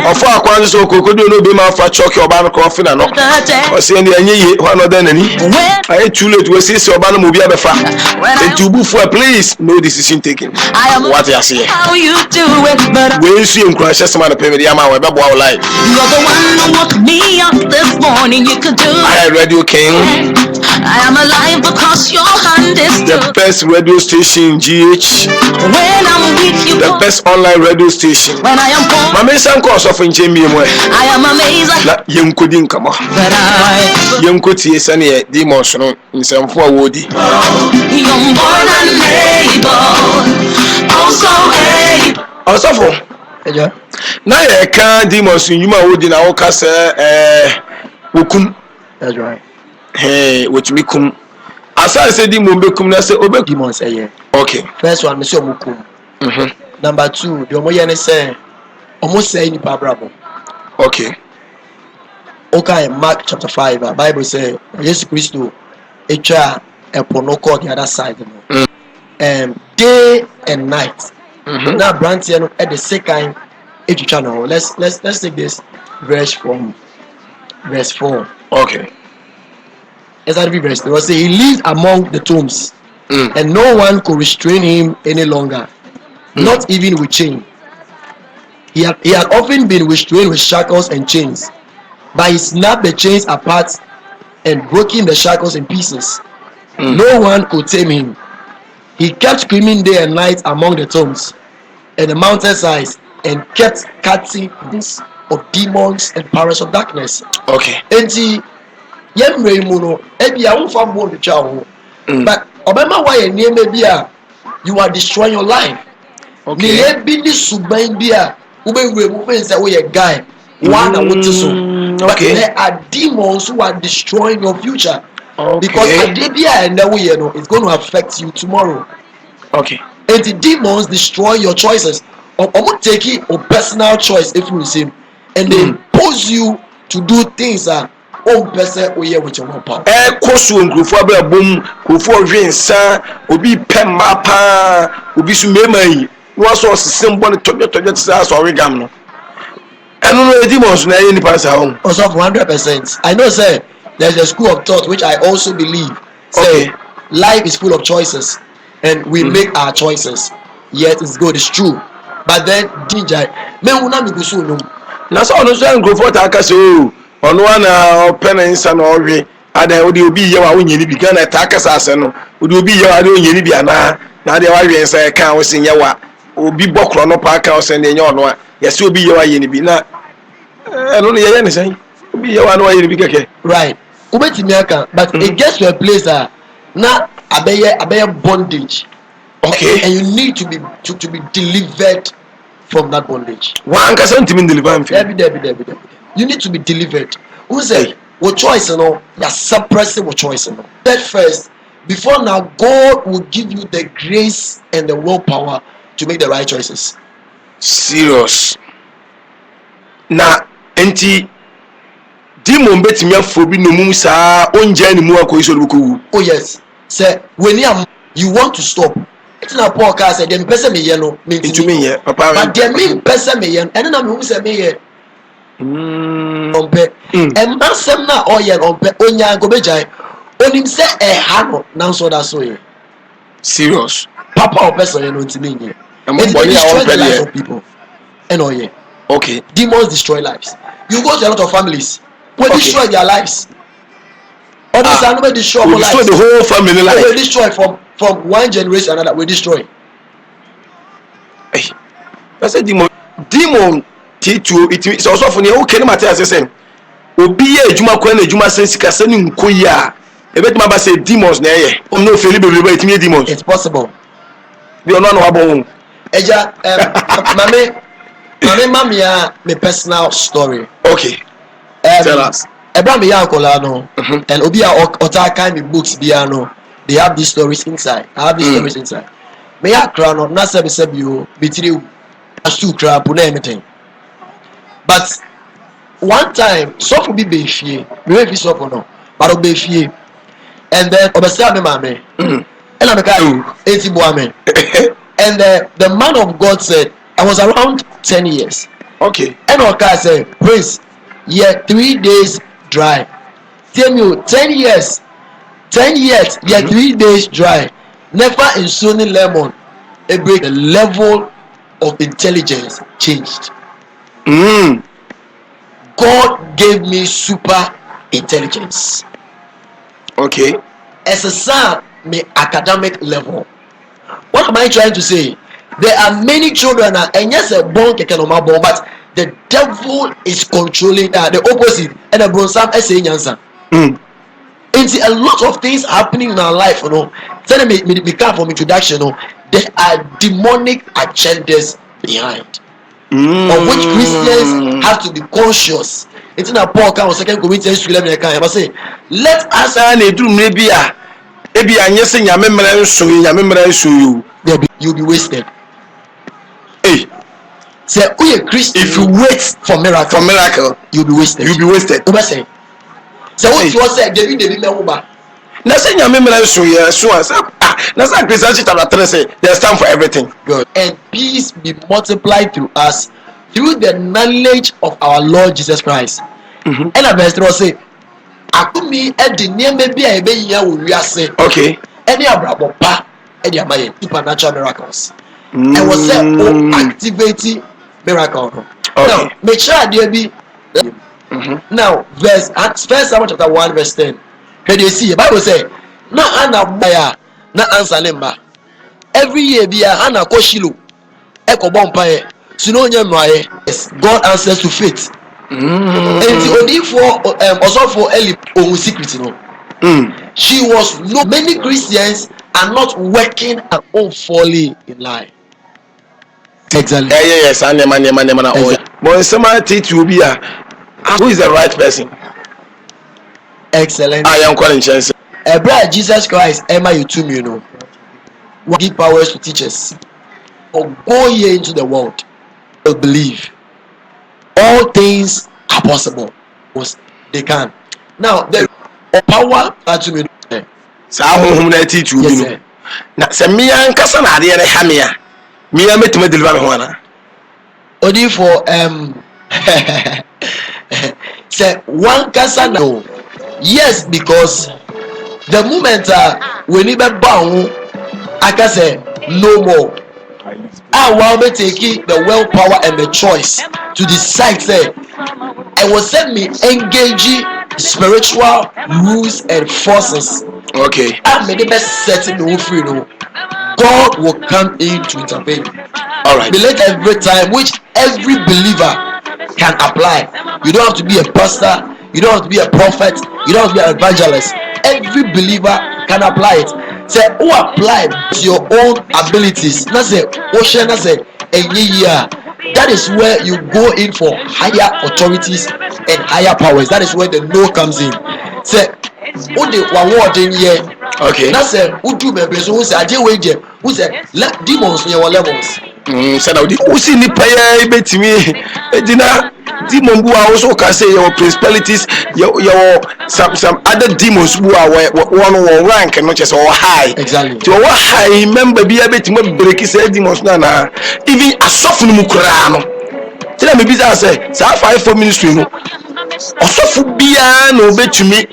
Or for a quantity of cocoa, no be my fat chalk or banner coffin and not. the day o se ne anye ye ho no da nani when I too late we see se oba no mo bi abefa and to bu for please no decision taken I am what you say how you do it, but we nsu enkura hye sema na pemedi ama we bebo our life you're the one who woke me up this morning. You could do I Radio King I am alive because your hand is the good. best radio station GH When I'm weak, you the call. best online radio station When I am poor, Mama san ko so fun chemi mu I am amazed na yenkodi nkamo that I yenkoti sane ye demons no nsemfo a wodi you're born and able, also able. osofo Ejo. na ye kan demons nyuma a wodi na wo ka se wokum That's right. wotumi kum asase se demon bekum na se obekum Demons say okay first one, Monsieur Mukum. Number 2, the Omoyane say, almost say in Pabrabo. okay Okay, Mark chapter 5, Bible say, Jesus Christ, a child, a ponoko the other side. Day and night. Now, Brantian at the second each channel. Let's take this verse from verse 4. okay Let's not be verse 3. Say he lived among the tombs, and no one could restrain him any longer, not even with chain. He had often been restrained with shackles and chains, but he snapped the chains apart and broken the shackles in pieces. No one could tame him. He kept screaming day and night among the tombs and the mountainsides, and kept casting this of demons and powers of darkness. okay Enti yemre mu no ebi a wonfa mo no twa ho, but obema wa ye nieme bi a you are destroying your life. okay Ni ebi ni suban bi a wo be wure mu fe say wo ye guy one na wote so, but okay. there are demons who are destroying your future. Okay. Because ade bi a na wo ye no, it's going to affect you tomorrow. okay And the demons destroy your choices. Omo take it or personal choice if you see, and they impose you to do things that own person or with your own power. koso nkrufo abia bom krufo hwe nsa obi pemma pa obi su mema yi no so system bon tobye tsa so regam no eno no demons na ye ni pass ha Also, 100%. I know, sir. There's a school of thought which I also believe. Say, Okay. life is full of choices, and we make our choices. Yet it's good, it's true. But then, DJ, me una mi gusu no. na so no so nkrufo ta aka se o ono na open nsa na ohwe ada odi obi ye wa onye ni bi kana ta aka sa ase no odi obi ye wa ada onye ni bi ana na ada wa hwe nsa e kan wo se nye wa obi bokro no pa aka wo se ne nye ono a ye se obi ye wa ye ni bi na eno ne ye ne sen obi ye wa no wa ye ni bi keke Right. Ubetimi aka, but it gets to a place that na abeye bondage. okay And you need to be delivered from that bondage. wan ka san timi deliver am fi Debbie. You need to be delivered. Who say what choice you know? You're suppressing what choice you know. That first, before now, God will give you the grace and the willpower to make the right choices. serious na enti demon betimi afobi no mum saa onja ni mu akoyi so buku Oh yes. Say when you want to stop. It's not Paul Car said them person me yellow into me here papa but there mean person me yen and then who say me here ompe and masem na oyen ompe onya go bejai onim say e ha no na so da so ye serious papa or person yen ntimi nye I'm and body they destroy our the lives belly of people and oye okay demons destroy lives. You go to a lot of families we Okay. destroy their lives. All these are not destroy we our destroy lives. the whole family We life destroy from one generation to another. We destroy. hey that's a demon titu it also for you okay no matter as say obi ye adwuma kwa na adwuma sen sika sen nkoyi a ebetuma ba say demons na ye om no feli bebele ba itimi demons It's possible. bi ono na wabon Eja, mami ya me personal story. okay tell us Eba me ya akola no, and obi a ota kind me books biya no. They have these stories inside. I have these stories inside. Me ya kra no, na sebi yo, bitiri asu kra pu na anything. But one time, sofo bi be fie, me we fi sofo no, but o be fie. And then obesa me mame. And I ka eti bo ame. And the man of God said, I was around 10 years. okay And Oka said, Prince, yeah, 3 days dry. Tell me 10 years 3 days dry. Never in Sony lemon a break. The level of intelligence changed. God gave me super intelligence. Okay. As a son, my academic level. What am I trying to say? There are many children and yes, a born but the devil is controlling the opposite. And the bronsam is saying answer. It's a lot of things happening in our life, Tell me come from introduction, there are demonic agendas behind. Of which Christians have to be conscious. It's in a Paul count 2 Corinthians 11. I say, let us do maybe I'm guessing your memory so you'll be wasted. Hey, say, we a Christian. If you wait for miracle, you'll be wasted. So what you say, David Mehuba. Now say your memory so that's like Christianity chapter 3 say there's time for everything. Good. And peace be multiplied through us through the knowledge of our Lord Jesus Christ. And a verse 3 say, Akumi e di nieme bia ebe yiya wo wiase. Okay. Any abrabo pa e di amaye supernatural miracles. And was say activating miracle. Okay. Now, make sure there be now verse First Samuel chapter 1 verse 10. When you see the Bible say, na ana baya na answer lemba. Every year bia ana ko Shilo. E ko bompa e. Sino nya mwaye. God answers to faith. And the only for also for Eli ohun secret she was no many Christians are not working at all folly in life. Exactly. Yes, but somebody teach you be who is the right person? Excellent. I am calling chance. Brother Jesus Christ, Emma, you too, what give powers to teach us? Or go ye into the world, to believe. All things are possible. They can. Now, the power to me. So whom they teach you. Yes, now, some me and Cassana, the other Hamia. Me, I met me deliver one. Only for say one Cassana. Yes, because the moment when you be bound, I can say no more. I will be taking the willpower and the choice to decide. Say, I will send me engaging spiritual rules and forces. Okay. I made the best setting the free. God will come in to intervene. All right. Relate every time, which every believer can apply. You don't have to be a pastor. You don't have to be a prophet. You don't have to be an evangelist. Every believer can apply it. Say, who apply to your own abilities? Not say, ocean, not say, that is where you go in for higher authorities and higher powers. That is where the no comes in. Say, who the one word in here? Okay. That's say, who do me? So who say, I did wait there. Who say, let demons in your levels. Said I who see the prayer bet me. Edina. Demon who also can say your principalities, your some other demons who are one rank and not just or high. Exactly. To what high member be able to break his demons now. Even a soft mukrano. Tell me business say, so 5 ministry no. Also be no bet to me.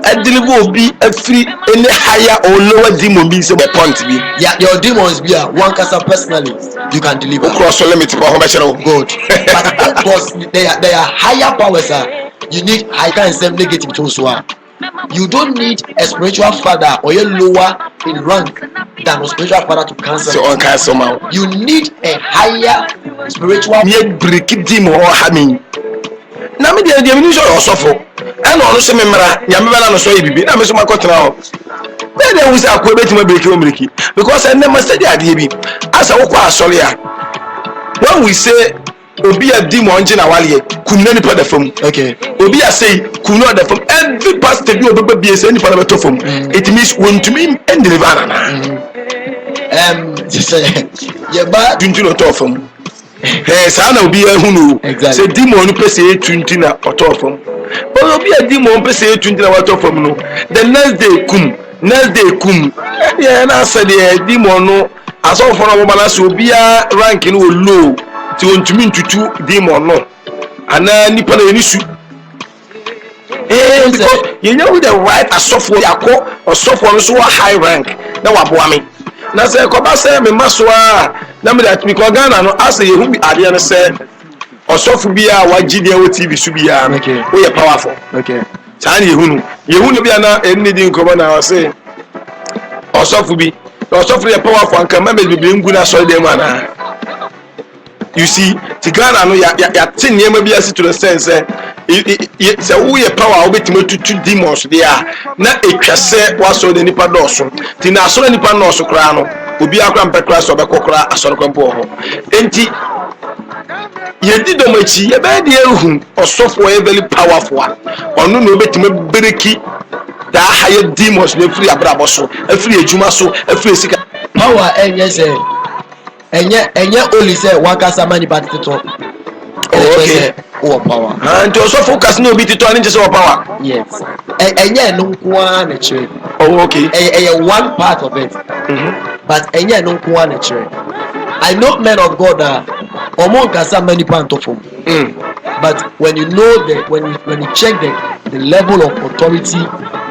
A deliver be a free any higher or lower demon being so point be. Yeah, your demons be one casa personally. You can deliver. Cross limit for good. But because they are higher powers, you need higher and same negative tools. You don't need a spiritual father or a lower in rank than a spiritual father to cancel. So on cancel now. You need a higher spiritual. Yet break demon or having. Now me the ministry also for. And also me mara nyamela no so bibi. Na me so makotra ho. Then we say akwa beti ma break because I never said the idea bi. As I walk asori a. When we say obi a demon nje na wale kunna ni pa da fam. Okay. Obi a say kunna da fam. Every pastor bi obi be say ni pa da to fam. It means when to me and deliver na. Yeah, but dunju no to fam. Say na obi ehunu. Say demon no pese 20 na to fam. But obi a demon pese 20 na to fam no. The next day kum. Yeah, na say the demon no aso for no balance obi a rank no low. Ti ontumi ntutu demon no ana nipa na enisu because you know the right asofo yakọ asofo no so high rank na waboa me na say ko ba say me maso a na me that because Ghana no as ye hu bi ade no say asofo bi a wagi dia wo TV so bi a wo ye powerful okay san ye hu no bi na enni di nkomo na say asofo bi asofo ye powerful anka ma me bi ngu na so dem ana you see the Ghana no ya tin niam bi asi to the sense say wo ye power obetime tutu demons dia na etwase waso de nipa doso ti na aso nipa no so kra no obi akra mpekra so be kokra aso kwampo ho enti ye di domachi ye be de ehu osofo ye very powerful onu no obetime bereki da higher demons na free abrabo so free ejuma so free sika power enye say enye only say wakasa mani party to okay or power and also focus no be to any just power yes enye no kwa na chere oh okay one part of it but enye no kwa na chere I know men of God omo kasa mani panto from but when you know when you check the level of authority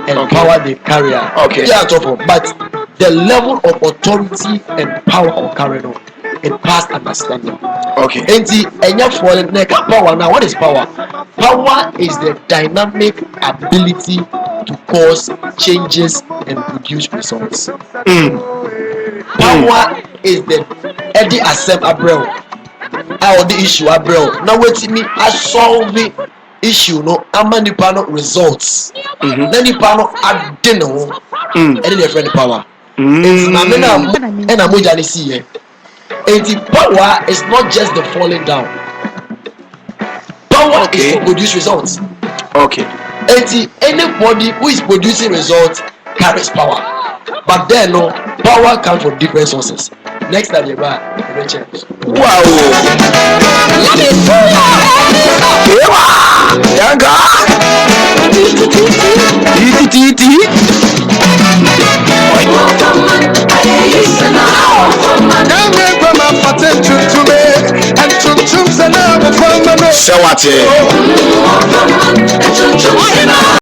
and power they carry but the level of authority and power of carrying on it past understanding. Okay. And the fallen power now. What is power? Power is the dynamic ability to cause changes and produce results. Power is the Eddie accept Abrel. How the issue Abrel. Now wait me I solve the issue no amanipano results. Then the panel add dinner and then the friend power. It's and I'm going to see and the power is not just the falling down. Power is to produce results. Okay. And anybody who is producing results carries power. But then no power comes from different sources. Next time you buy the church. Wow. Yanga. Shawate.